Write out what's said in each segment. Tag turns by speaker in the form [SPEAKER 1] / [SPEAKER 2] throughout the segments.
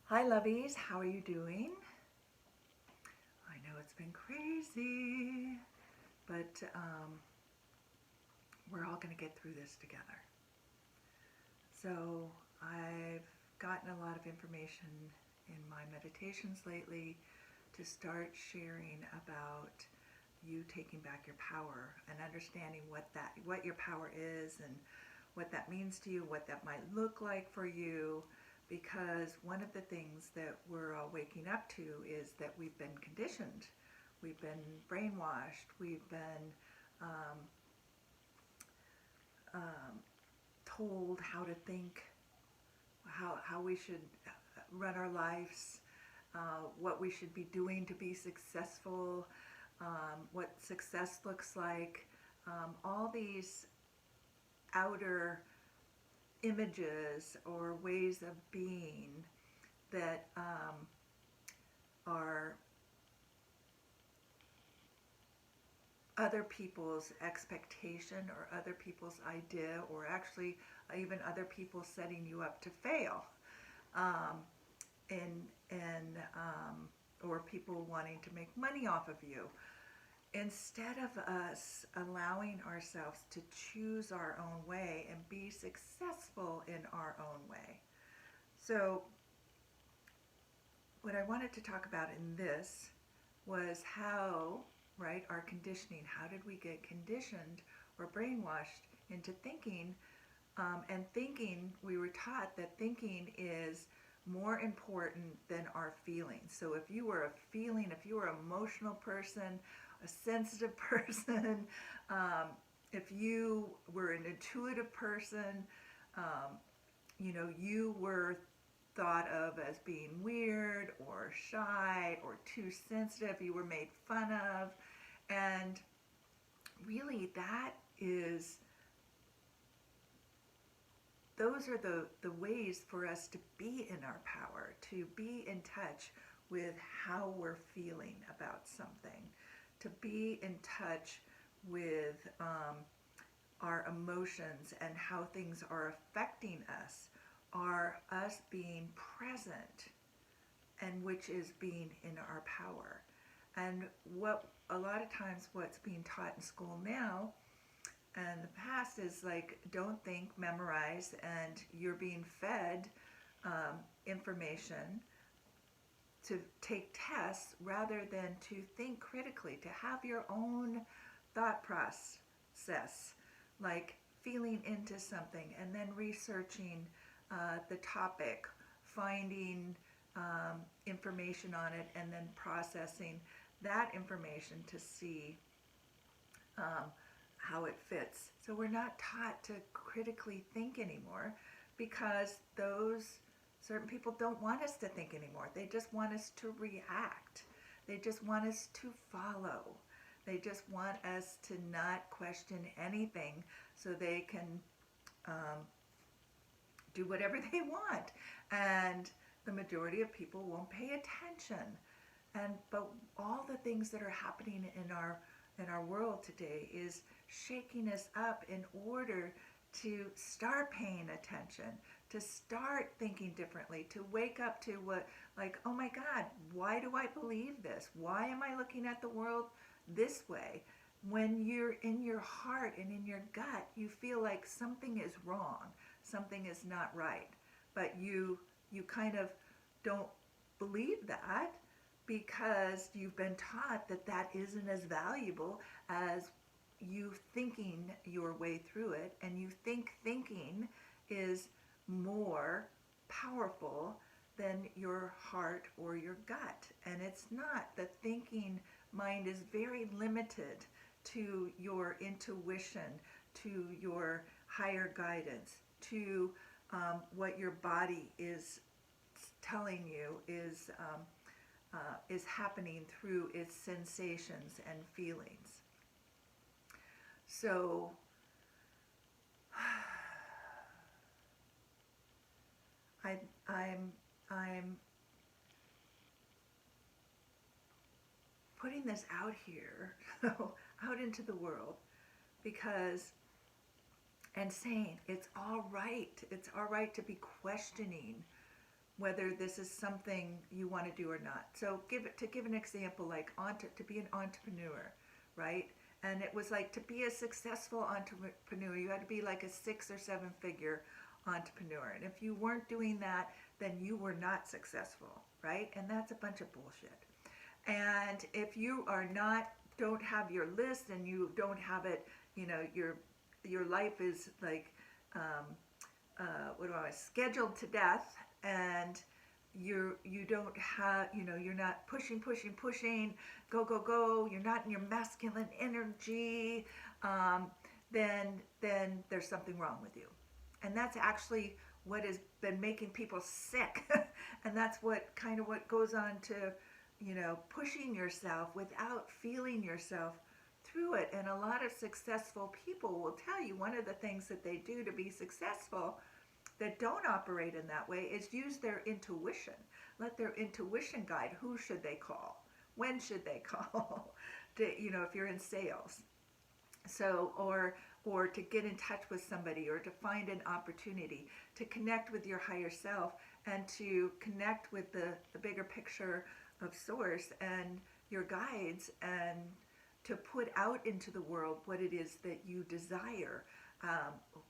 [SPEAKER 1] Hi lovies, how are you doing? I know it's been crazy, but we're all going to get through this together. So I've gotten a lot of information in my meditations lately to start sharing about you taking back your power and understanding what your power is and what that means to you, what that might look like for you, because one of the things that we're all waking up to is that we've been conditioned, we've been brainwashed, we've been um, um, told how to think, how we should run our lives, what we should be doing to be successful, what success looks like, all these outer images or ways of being that are other people's expectation or other people's idea, or actually even other people setting you up to fail, um, and or people wanting to make money off of you, instead of us allowing ourselves to choose our own way and be successful in our own way. So what I wanted to talk about in this was how, right, our conditioning, how did we get conditioned or brainwashed into thinking, and thinking, we were taught that thinking is more important than our feelings. So if you were an emotional person, a sensitive person, if you were an intuitive person, um, you were thought of as being weird or shy or too sensitive, you were made fun of. And really, those are the ways for us to be in our power, to be in touch with how we're feeling about something, to be in touch with our emotions and how things are affecting us, are us being present, and which is being in our power. And what a lot of times what's being taught in school now and the past is like, don't think, memorize, and you're being fed information to take tests rather than to think critically, to have your own thought process, like feeling into something and then researching the topic, finding information on it, and then processing that information to see um, how it fits. So we're not taught to critically think anymore because those certain people don't want us to think anymore. They just want us to react. They just want us to follow. They just want us to not question anything so they can um, do whatever they want. And the majority of people won't pay attention. But all the things that are happening in our world today is shaking us up in order to start paying attention, to start thinking differently, to wake up to what, like, oh my God, why do I believe this? Why am I looking at the world this way? When you're in your heart and in your gut, you feel like something is wrong, something is not right, but you kind of don't believe that because you've been taught that that isn't as valuable as you thinking your way through it, and you think thinking is more powerful than your heart or your gut. And it's not. The thinking mind is very limited to your intuition, to your higher guidance, to what your body is telling you is happening through its sensations and feelings. So I, I'm putting this out here, out into the world, because, and saying it's all right. It's all right to be questioning whether this is something you want to do or not. So to give an example, like to be an entrepreneur, right? And it was like, to be a successful entrepreneur, you had to be like a 6 or 7 figure entrepreneur. And if you weren't doing that, then you were not successful, right? And that's a bunch of bullshit. And if you are not, don't have your list, and you don't have it, your life is like, scheduled to death, and you don't have, you're not pushing, go, go, go, you're not in your masculine energy, then there's something wrong with you. And that's actually what has been making people sick. And that's what goes on to, pushing yourself without feeling yourself through it. And a lot of successful people will tell you one of the things that they do to be successful that don't operate in that way is use their intuition. Let their intuition guide. Who should they call? When should they call? If you're in sales. So, or to get in touch with somebody, or to find an opportunity, to connect with your higher self, and to connect with the bigger picture of source and your guides, and to put out into the world what it is that you desire.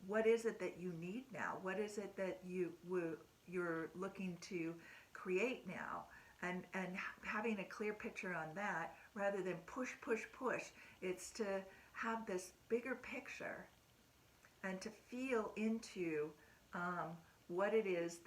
[SPEAKER 1] What is it that you need now? What is it that you're looking to create now? And having a clear picture on that, rather than push. It's to have this bigger picture, and to feel into what it is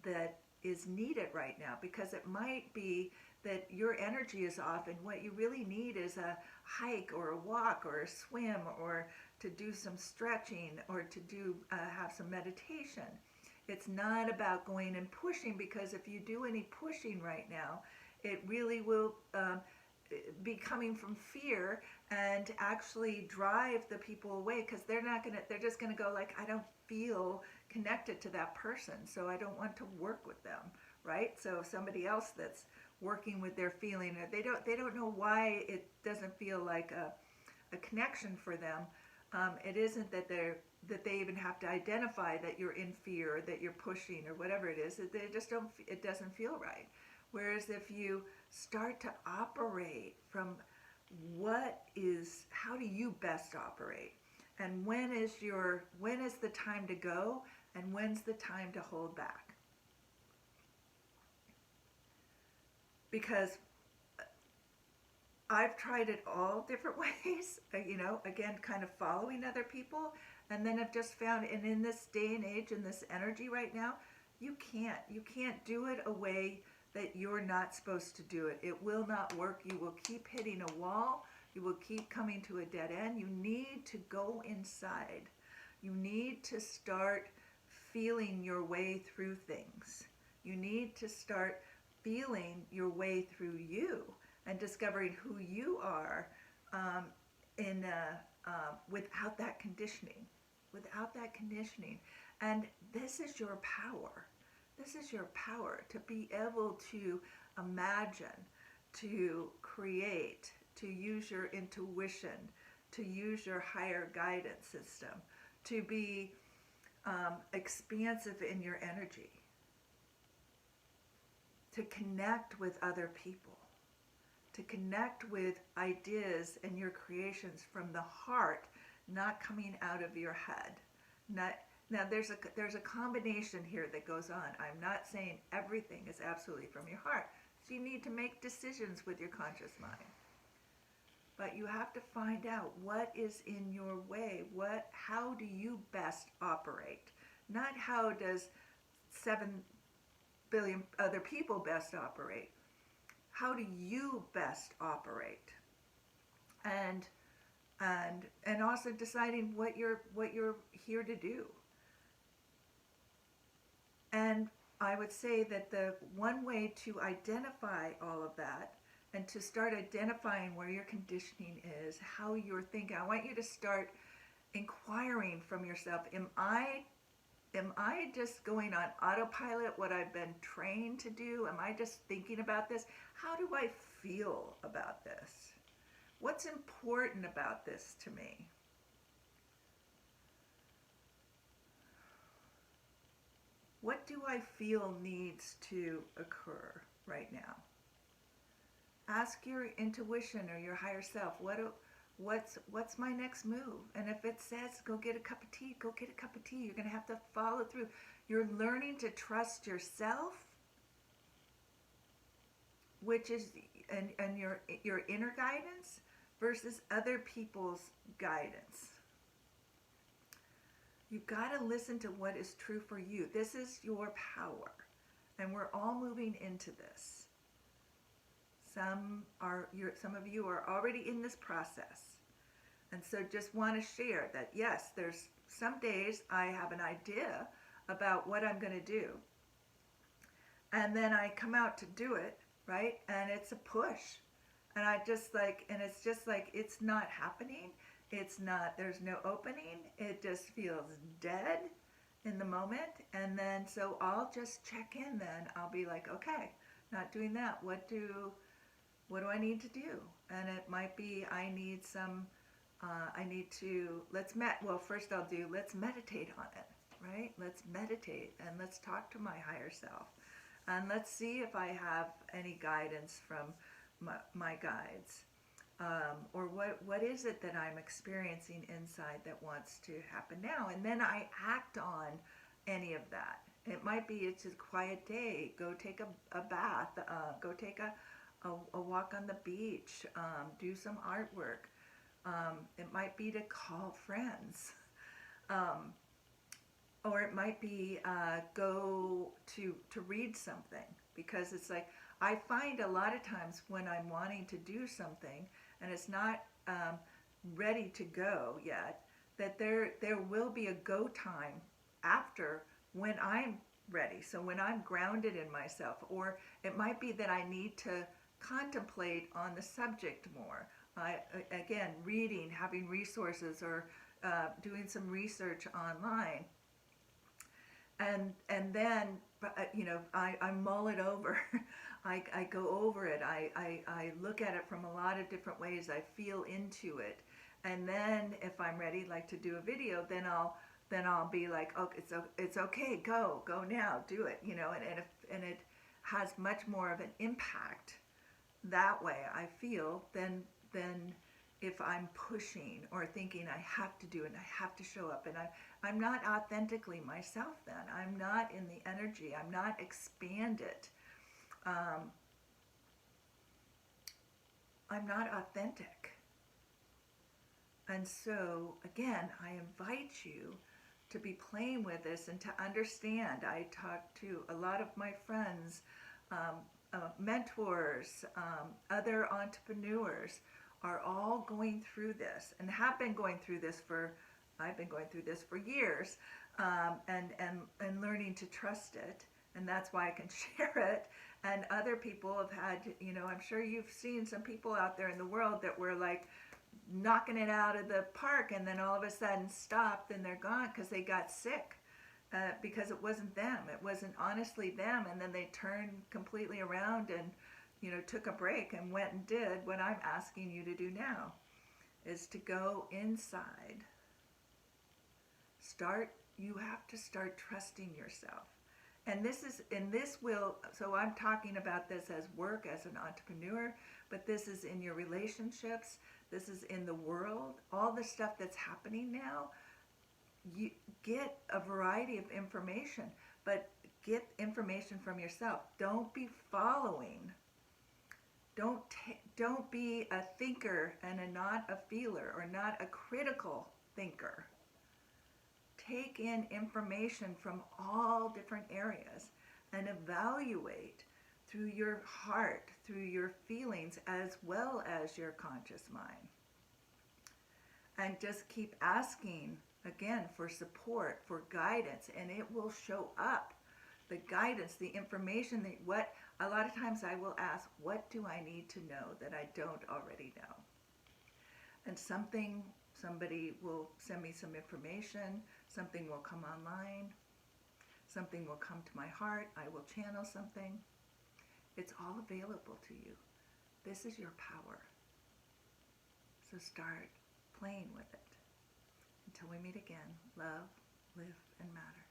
[SPEAKER 1] that is needed right now. Because it might be that your energy is off, and what you really need is a hike, or a walk, or a swim, or to do some stretching, or to do have some meditation. It's not about going and pushing, because if you do any pushing right now, it really will be coming from fear, and actually drive the people away, because they're just gonna go like, I don't feel connected to that person, so I don't want to work with them, right? So somebody else that's working with their feeling, they don't know why it doesn't feel like a connection for them. It isn't that they even have to identify that you're in fear, or that you're pushing, or whatever it is. They just don't. It doesn't feel right. Whereas if you start to operate from how do you best operate, and when is the time to go, and when's the time to hold back? Because I've tried it all different ways, again, kind of following other people, and then I've just found, and in this day and age, in this energy right now, you can't do it a way that you're not supposed to do it. It will not work. You will keep hitting a wall. You will keep coming to a dead end. You need to go inside. You need to start feeling your way through things. You need to start feeling your way through you, and discovering who you are, without that conditioning. And this is your power. This is your power, to be able to imagine, to create, to use your intuition, to use your higher guidance system, to be expansive in your energy, to connect with other people, to connect with ideas and your creations from the heart, not coming out of your head. Now there's a combination here that goes on. I'm not saying everything is absolutely from your heart. So you need to make decisions with your conscious mind. But you have to find out what is in your way. How do you best operate? Not how does 7 billion other people best operate. How do you best operate? And also deciding what you're here to do. And I would say that the one way to identify all of that, and to start identifying where your conditioning is, how you're thinking, I want you to start inquiring from yourself, am I just going on autopilot, what I've been trained to do? Am I just thinking about this? How do I feel about this? What's important about this to me? what do I feel needs to occur right now? Ask your intuition or your higher self, what's my next move? And if it says go get a cup of tea, go get a cup of tea. You're going to have to follow through. You're learning to trust yourself, which is and your inner guidance versus other people's guidance. You've got to listen to what is true for you. This is your power, and we're all moving into this. Some of you are already in this process, and so just want to share that yes, there's some days I have an idea about what I'm going to do, and then I come out to do it, right? And it's a push, and it's just like it's not happening. It's not, there's no opening. It just feels dead in the moment. And then, so I'll just check in then. I'll be like, okay, not doing that. What do I need to do? And it might be, first let's meditate on it, right? Let's meditate and let's talk to my higher self. And let's see if I have any guidance from my guides. Or what is it that I'm experiencing inside that wants to happen now? And then I act on any of that. It might be it's a quiet day. Go take a bath. Go take a walk on the beach. Do some artwork. It might be to call friends. Or it might be go to read something. Because it's like, I find a lot of times when I'm wanting to do something and it's not ready to go yet, that there will be a go time after when I'm ready. So when I'm grounded in myself, or it might be that I need to contemplate on the subject more. Again, reading, having resources, or doing some research online. And then, I mull it over. I go over it. I look at it from a lot of different ways. I feel into it. And then if I'm ready, like to do a video, then I'll be like, oh, it's okay. Go now. Do it. And it has much more of an impact that way, I feel, than if I'm pushing or thinking I have to do it and I have to show up, and I'm not authentically myself then. I'm not in the energy. I'm not expanded. I'm not authentic. And so, again, I invite you to be playing with this and to understand. I talk to a lot of my friends, mentors, other entrepreneurs, are all going through this and have been going through this I've been going through this for years, and learning to trust it. And that's why I can share it. And other people have had, I'm sure you've seen some people out there in the world that were like knocking it out of the park, and then all of a sudden stopped and they're gone because they got sick. Because it wasn't them. It wasn't honestly them. And then they turned completely around and, took a break and went and did what I'm asking you to do now, is to go inside. You have to start trusting yourself. And so I'm talking about this as work, as an entrepreneur, but this is in your relationships. This is in the world. All the stuff that's happening now. You get a variety of information, but get information from yourself. Don't be following. Don't be a thinker and not a feeler, or not a critical thinker. Take in information from all different areas and evaluate through your heart, through your feelings, as well as your conscious mind. And just keep asking, again, for support, for guidance, and it will show up. The guidance, the information, a lot of times I will ask, what do I need to know that I don't already know? And somebody will send me some information, something will come online, something will come to my heart, I will channel something. It's all available to you. This is your power. So start playing with it. Until we meet again, love, live, and matter.